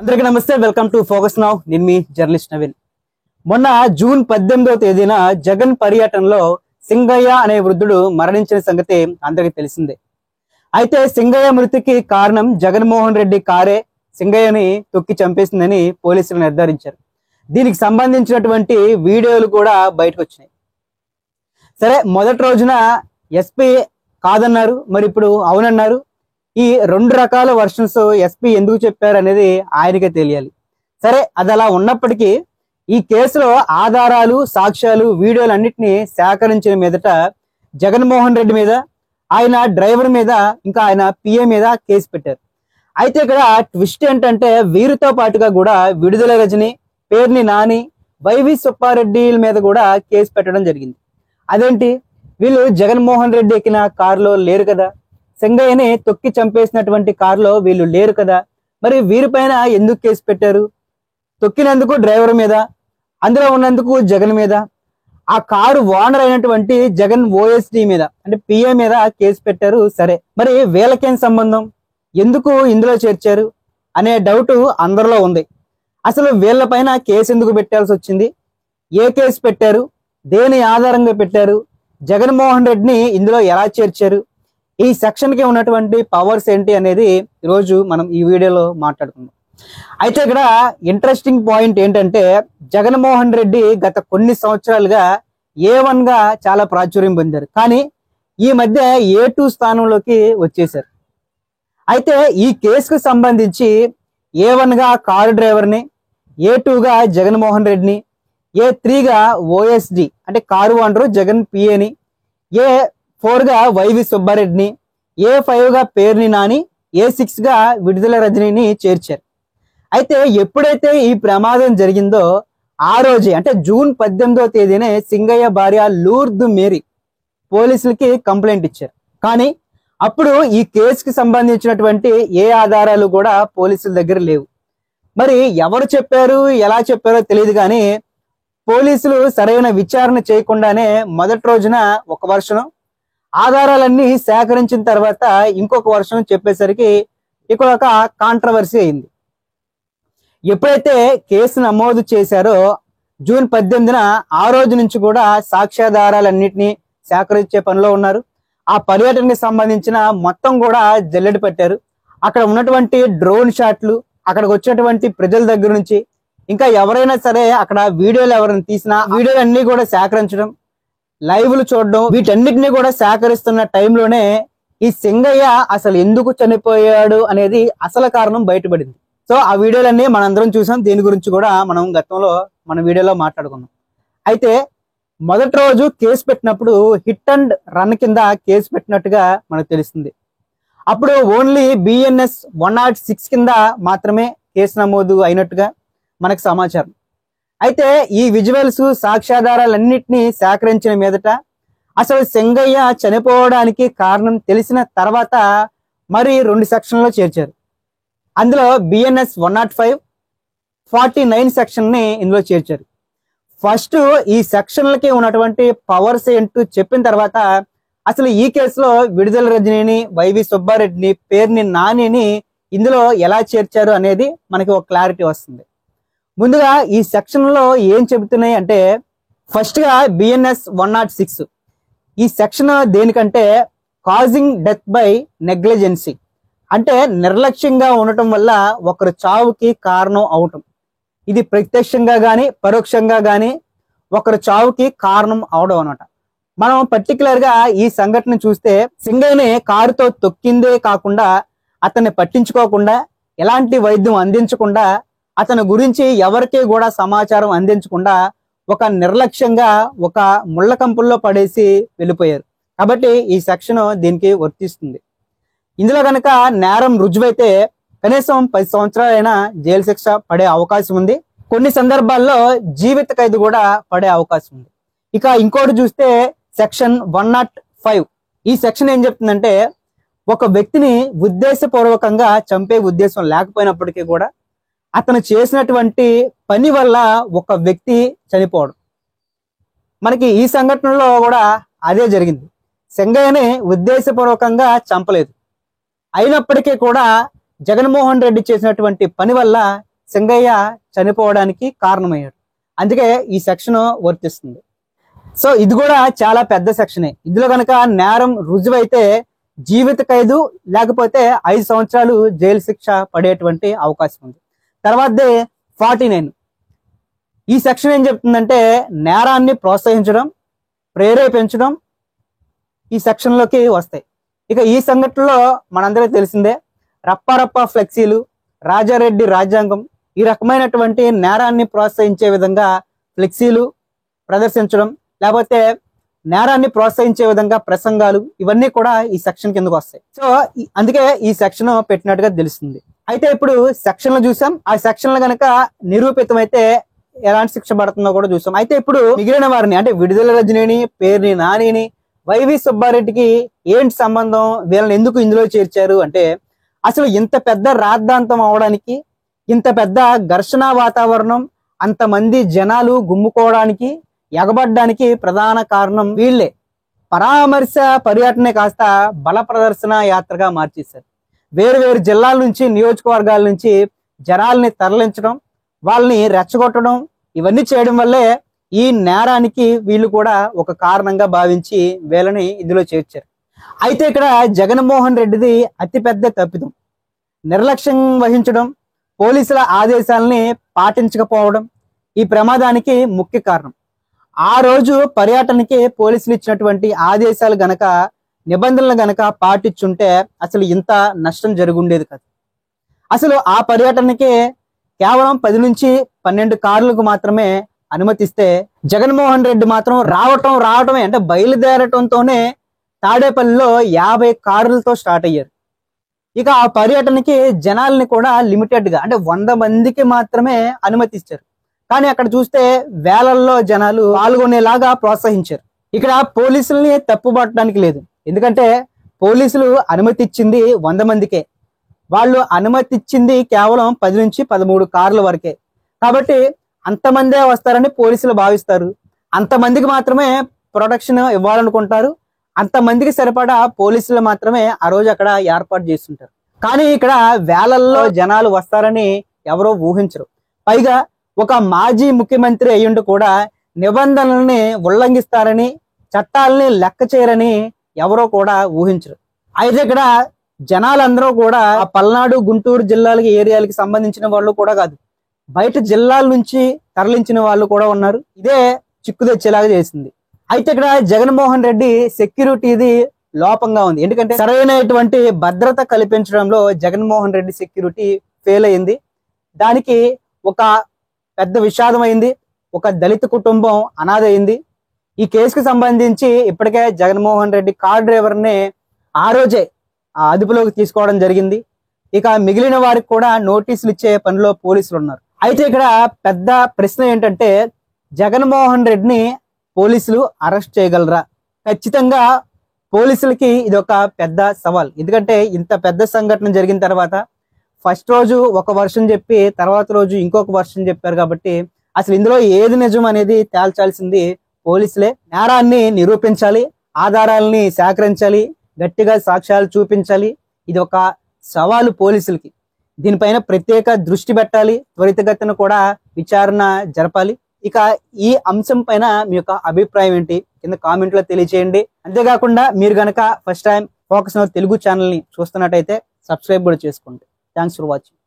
అందరికీ నమస్తే, welcome to focus now. నేను మీ జర్నలిస్ట్ నవీన్. మొన్న జూన్ 18వ తేదీన జగన్ పర్యటనలో సింగయ్య అనే వృద్ధుడు మరణించిన సంగతి అందరికీ తెలిసిందే. అయితే సింగయ్య మృతికి కారణం జగన్మోహన్ రెడ్డి కారే సింగయ్యని తొక్కి చంపేసిందని పోలీసులు నిర్ధారించారు. దీనికి సంబంధించినటువంటి వీడియోలు కూడా బయటకు వచ్చినాయి. సరే, మొదటి రోజున ఎస్పీ కాదన్నారు, మరి ఇప్పుడు అవునన్నారు. ఈ రెండు రకాల వర్షన్స్ ఎస్పీ ఎందుకు చెప్పారు అనేది ఆయనకే తెలియాలి. సరే, అది అలా ఉన్నప్పటికీ ఈ కేసులో ఆధారాలు, సాక్ష్యాలు, వీడియోలు అన్నిటినీ సేకరించిన మీదట జగన్మోహన్ రెడ్డి మీద, ఆయన డ్రైవర్ మీద, ఇంకా ఆయన పిఏ మీద కేసు పెట్టారు. అయితే ఇక్కడ ట్విస్ట్ ఏంటంటే వీరితో పాటుగా కూడా విడుదల రజని, పేర్ని నాని, వైవి సుబ్బారెడ్డి మీద కూడా కేసు పెట్టడం జరిగింది. అదేంటి, వీళ్ళు జగన్మోహన్ రెడ్డి ఎక్కిన కారులో లేరు కదా, సింగయ్యని తొక్కి చంపేసినటువంటి కారులో వీళ్ళు లేరు కదా, మరి వీరిపైన ఎందుకు కేసు పెట్టారు? తొక్కినందుకు డ్రైవర్ మీద, అందులో ఉన్నందుకు జగన్ మీద, ఆ కారు ఓనర్ అయినటువంటి జగన్ ఓఎస్డి మీద అంటే పిఏ మీద కేసు పెట్టారు. సరే, మరి వీళ్ళకేం సంబంధం, ఎందుకు ఇందులో చేర్చారు అనే డౌట్ అందరిలో ఉంది. అసలు వీళ్ళపైన కేసు ఎందుకు పెట్టాల్సి వచ్చింది, ఏ కేసు పెట్టారు, దేని ఆధారంగా పెట్టారు, జగన్మోహన్ రెడ్డిని ఇందులో ఎలా చేర్చారు, ఈ సెక్షన్ కి ఉన్నటువంటి పవర్స్ ఏంటి అనేది ఈరోజు మనం ఈ వీడియోలో మాట్లాడుకుందాం. అయితే ఇక్కడ ఇంట్రెస్టింగ్ పాయింట్ ఏంటంటే జగన్మోహన్ రెడ్డి గత కొన్ని సంవత్సరాలుగా A1 గా చాలా ప్రాచుర్యం పొందారు, కానీ ఈ మధ్య A2 స్థానంలోకి వచ్చేసారు. అయితే ఈ కేసుకు సంబంధించి A1 గా కారు డ్రైవర్ని, A2 గా జగన్మోహన్ రెడ్డిని, A3 గా ఓఎస్డి అంటే కారు ఓనరు జగన్ పిఏని, A4 గా వైవి సుబ్బారెడ్డిని, A5 గా పేర్ని నాని, A6 గా విడుదల రజనిని చేర్చారు. అయితే ఎప్పుడైతే ఈ ప్రమాదం జరిగిందో ఆ రోజే అంటే జూన్ 18వ తేదీనే సింగయ్య భార్య లూర్ద్ మేరీ పోలీసులకి కంప్లైంట్ ఇచ్చారు. కానీ అప్పుడు ఈ కేసుకి సంబంధించినటువంటి ఏ ఆధారాలు కూడా పోలీసుల దగ్గర లేవు. మరి ఎవరు చెప్పారు, ఎలా చెప్పారో తెలియదు, కానీ పోలీసులు సరైన విచారణ చేయకుండానే మొదటి రోజున ఒక వర్షం, ఆధారాలన్నీ సేకరించిన తర్వాత ఇంకొక వర్షం చెప్పేసరికి ఇక్కడ ఒక కాంట్రవర్సీ అయింది. ఎప్పుడైతే కేసు నమోదు చేశారో జూన్ 18న ఆ రోజు నుంచి కూడా సాక్ష్యాధారాలన్నింటినీ సేకరించే పనిలో ఉన్నారు. ఆ పర్యటనకి సంబంధించిన మొత్తం కూడా జల్లెడ పెట్టారు. అక్కడ ఉన్నటువంటి డ్రోన్ షాట్లు, అక్కడికి వచ్చినటువంటి ప్రజల దగ్గర నుంచి, ఇంకా ఎవరైనా సరే అక్కడ వీడియోలు ఎవరైనా తీసినా వీడియోలు అన్ని కూడా సేకరించడం, లైవ్లు చూడడం, వీటన్నిటిని కూడా సేకరిస్తున్న టైంలోనే ఈ సింగయ్య అసలు ఎందుకు చనిపోయాడు అనేది అసలు కారణం బయటపడింది. సో ఆ వీడియోలన్నీ మనందరం చూసాం. దీని గురించి కూడా మనం గతంలో మన వీడియోలో మాట్లాడుకున్నాం. అయితే మొదటి రోజు కేసు పెట్టినప్పుడు హిట్ అండ్ రన్ కింద కేసు పెట్టినట్టుగా మనకు తెలుస్తుంది. అప్పుడు ఓన్లీ BNS 106 కింద మాత్రమే కేసు నమోదు అయినట్టుగా మనకు సమాచారం. అయితే ఈ విజువల్స్, సాక్ష్యాధారాలన్నింటినీ సేకరించిన మీదట అసలు సింగయ్య చనిపోవడానికి కారణం తెలిసిన తర్వాత మరి 2 సెక్షన్లో చేర్చారు. అందులో BNS 105, 49 సెక్షన్ ని ఇందులో చేర్చారు. ఫస్ట్ ఈ సెక్షన్లకి ఉన్నటువంటి పవర్స్ ఏంటో చెప్పిన తర్వాత అసలు ఈ కేసులో విడుదల రజనిని, వైవి సుబ్బారెడ్డిని, పేర్ని నానిని ఇందులో ఎలా చేర్చారు అనేది మనకి ఒక క్లారిటీ వస్తుంది. ముందుగా ఈ సెక్షన్ లో ఏం చెబుతున్నాయి అంటే, ఫస్ట్ గా BNS 106 ఈ సెక్షన్ దేనికంటే కాజింగ్ డెత్ బై నెగ్లిజెన్సీ అంటే నిర్లక్ష్యంగా ఉండటం వల్ల ఒకరు చావుకి కారణం అవటం. ఇది ప్రత్యక్షంగా గాని పరోక్షంగా గాని ఒకరు చావుకి కారణం అవడం అన్నమాట. మనం పర్టికులర్ గా ఈ సంఘటన చూస్తే సింగయ్యని కారుతో తొక్కిందే కాకుండా అతన్ని పట్టించుకోకుండా, ఎలాంటి వైద్యం అందించకుండా, అతని గురించి ఎవరికీ కూడా సమాచారం అందించకుండా ఒక నిర్లక్ష్యంగా ఒక ముళ్ళ కంపుల్లో పడేసి వెళ్ళిపోయారు. కాబట్టి ఈ సెక్షన్ దీనికి వర్తిస్తుంది. ఇందులో కనుక నేరం రుజువైతే కనీసం 10 సంవత్సరాలైనా జైలు శిక్ష పడే అవకాశం ఉంది. కొన్ని సందర్భాల్లో జీవిత ఖైదు కూడా పడే అవకాశం ఉంది. ఇక ఇంకోటి చూస్తే సెక్షన్ 105 ఈ సెక్షన్ ఏం చెప్తుందంటే, ఒక వ్యక్తిని ఉద్దేశపూర్వకంగా చంపే ఉద్దేశం లేకపోయినప్పటికీ కూడా అతను చేసినటువంటి పని వల్ల ఒక వ్యక్తి చనిపోవడం. మనకి ఈ సంఘటనలో కూడా అదే జరిగింది. సింగయ్యని ఉద్దేశపూర్వకంగా చంపలేదు, అయినప్పటికీ కూడా జగన్మోహన్ రెడ్డి చేసినటువంటి పని వల్ల సింగయ్య చనిపోవడానికి కారణమయ్యాడు. అందుకే ఈ సెక్షన్ వర్తిస్తుంది. సో ఇది కూడా చాలా పెద్ద సెక్షనే. ఇందులో కనుక నేరం రుజువైతే జీవిత ఖైదు లేకపోతే 5 సంవత్సరాలు జైలు శిక్ష పడేటువంటి అవకాశం ఉంది. తర్వాతదే 49. ఈ సెక్షన్ ఏం చెప్తుందంటే నేరాన్ని ప్రోత్సహించడం, ప్రేరేపించడం ఈ సెక్షన్లోకి వస్తాయి. ఇక ఈ సంఘటనలో మనందరికీ తెలిసిందే, రప్పారప్ప ఫ్లెక్సీలు, రాజారెడ్డి రాజ్యాంగం, ఈ రకమైనటువంటి నేరాన్ని ప్రోత్సహించే విధంగా ఫ్లెక్సీలు ప్రదర్శించడం, లేకపోతే నేరాన్ని ప్రోత్సహించే విధంగా ప్రసంగాలు, ఇవన్నీ కూడా ఈ సెక్షన్ కిందకు వస్తాయి. సో అందుకే ఈ సెక్షన్ పెట్టినట్టుగా తెలుస్తుంది. అయితే ఇప్పుడు సెక్షన్లు చూసాం. ఆ సెక్షన్లు కనుక నిరూపితమైతే ఎలాంటి శిక్ష పడుతుందో కూడా చూసాం. అయితే ఇప్పుడు మిగిలిన వారిని అంటే విడుదల రజనీని, పేర్ని నానిని, వైవి సుబ్బారెడ్డికి ఏంటి సంబంధం, వీళ్ళని ఎందుకు ఇందులో చేర్చారు అంటే అసలు ఇంత పెద్ద రాద్ధాంతం అవడానికి, ఇంత పెద్ద ఘర్షణ వాతావరణం, అంతమంది జనాలు గుమ్ముకోవడానికి, ఎగబడ్డానికి ప్రధాన కారణం వీళ్ళే. పరామర్శ పర్యటనే కాస్త బల ప్రదర్శన యాత్రగా మార్చేశారు. వేరు వేరు జిల్లాల నుంచి, నియోజకవర్గాల నుంచి జనాల్ని తరలించడం, వాళ్ళని రెచ్చగొట్టడం, ఇవన్నీ చేయడం వల్లే ఈ నేరానికి వీళ్ళు కూడా ఒక కారణంగా భావించి వీళ్ళని ఇందులో చేర్చారు. అయితే ఇక్కడ జగన్మోహన్ రెడ్డిది అతిపెద్ద తప్పిదం నిర్లక్ష్యం వహించడం, పోలీసుల ఆదేశాలని పాటించకపోవడం ఈ ప్రమాదానికి ముఖ్య కారణం. ఆ రోజు పర్యటనకి పోలీసులు ఇచ్చినటువంటి ఆదేశాలు గనక, నిబంధనలు గనక పాటించుంటే అసలు ఇంత నష్టం జరుగుండేది కాదు. అసలు ఆ పర్యటనకి కేవలం 10 నుంచి 12 కార్లకు మాత్రమే అనుమతిస్తే జగన్మోహన్ రెడ్డి మాత్రం రావటమే అంటే బయలుదేరటంతోనే తాడేపల్లిలో 50 కార్లతో స్టార్ట్ అయ్యారు. ఇక ఆ పర్యటనకి జనాల్ని కూడా లిమిటెడ్ గా అంటే 100 మందికి మాత్రమే అనుమతిస్తారు. కానీ అక్కడ చూస్తే వేలల్లో జనాలు పాల్గొనేలాగా ప్రోత్సహించారు. ఇక్కడ పోలీసుల్ని తప్పుపట్టడానికి లేదు, ఎందుకంటే పోలీసులు అనుమతి ఇచ్చింది 100 మందికే, వాళ్ళు అనుమతి ఇచ్చింది కేవలం 10 నుంచి 13 కార్ల వరకే. కాబట్టి అంతమందే వస్తారని పోలీసులు భావిస్తారు, అంతమందికి మాత్రమే ప్రొటెక్షన్ ఇవ్వాలనుకుంటారు, అంతమందికి సరిపడా పోలీసులు మాత్రమే ఆ రోజు అక్కడ ఏర్పాటు చేస్తుంటారు. కానీ ఇక్కడ వేలల్లో జనాలు వస్తారని ఎవరో ఊహించరు. పైగా ఒక మాజీ ముఖ్యమంత్రి అయ్యుండి కూడా నిబంధనల్ని ఉల్లంఘిస్తారని, చట్టాలని లెక్క చేయరని ఎవరో కూడా ఊహించరు. అయితే ఇక్కడ జనాలందరూ కూడా పల్నాడు, గుంటూరు జిల్లాలకి, ఏరియాలకి సంబంధించిన వాళ్ళు కూడా కాదు, బయట జిల్లాల నుంచి తరలించిన వాళ్ళు కూడా ఉన్నారు. ఇదే చిక్కు తెచ్చేలాగా చేసింది. అయితే ఇక్కడ జగన్మోహన్ రెడ్డి సెక్యూరిటీది లోపంగా ఉంది. ఎందుకంటే సరైనటువంటి భద్రత కల్పించడంలో జగన్మోహన్ రెడ్డి సెక్యూరిటీ ఫెయిల్ అయింది. దానికి ఒక పెద్ద విషాదం అయింది. ఒక దళిత కుటుంబం అనాథ అయింది. ఈ కేసుకు సంబంధించి ఇప్పటికే జగన్మోహన్ రెడ్డి కార్ డ్రైవర్ని ఆ రోజే అదుపులోకి తీసుకోవడం జరిగింది. ఇక మిగిలిన వారికి కూడా నోటీసులు ఇచ్చే పనిలో పోలీసులు ఉన్నారు. అయితే ఇక్కడ పెద్ద ప్రశ్న ఏంటంటే జగన్మోహన్ రెడ్డిని పోలీసులు అరెస్ట్ చేయగలరా? ఖచ్చితంగా పోలీసులకి ఇది ఒక పెద్ద సవాల్. ఎందుకంటే ఇంత పెద్ద సంఘటన జరిగిన తర్వాత ఫస్ట్ రోజు ఒక వర్షన్ చెప్పి తర్వాత రోజు ఇంకొక వర్షన్ చెప్పారు. కాబట్టి అసలు ఇందులో ఏది నిజం అనేది తేల్చాల్సింది పోలీసులే. నేరాన్ని నిరూపించాలి, ఆధారాలని సేకరించాలి, గట్టిగా సాక్ష్యాలు చూపించాలి. ఇది ఒక సవాలు పోలీసులకి. దీనిపైన ప్రత్యేక దృష్టి పెట్టాలి, త్వరితగతిన కూడా విచారణ జరపాలి. ఇక ఈ అంశం పైన మీ యొక్క అభిప్రాయం ఏంటి కింద కామెంట్ లో తెలియజేయండి. అంతేకాకుండా మీరు గనక first time focus now Telugu channel ని చూస్తున్నట్టయితే సబ్స్క్రైబ్ కూడా చేసుకోండి. Thanks for watching.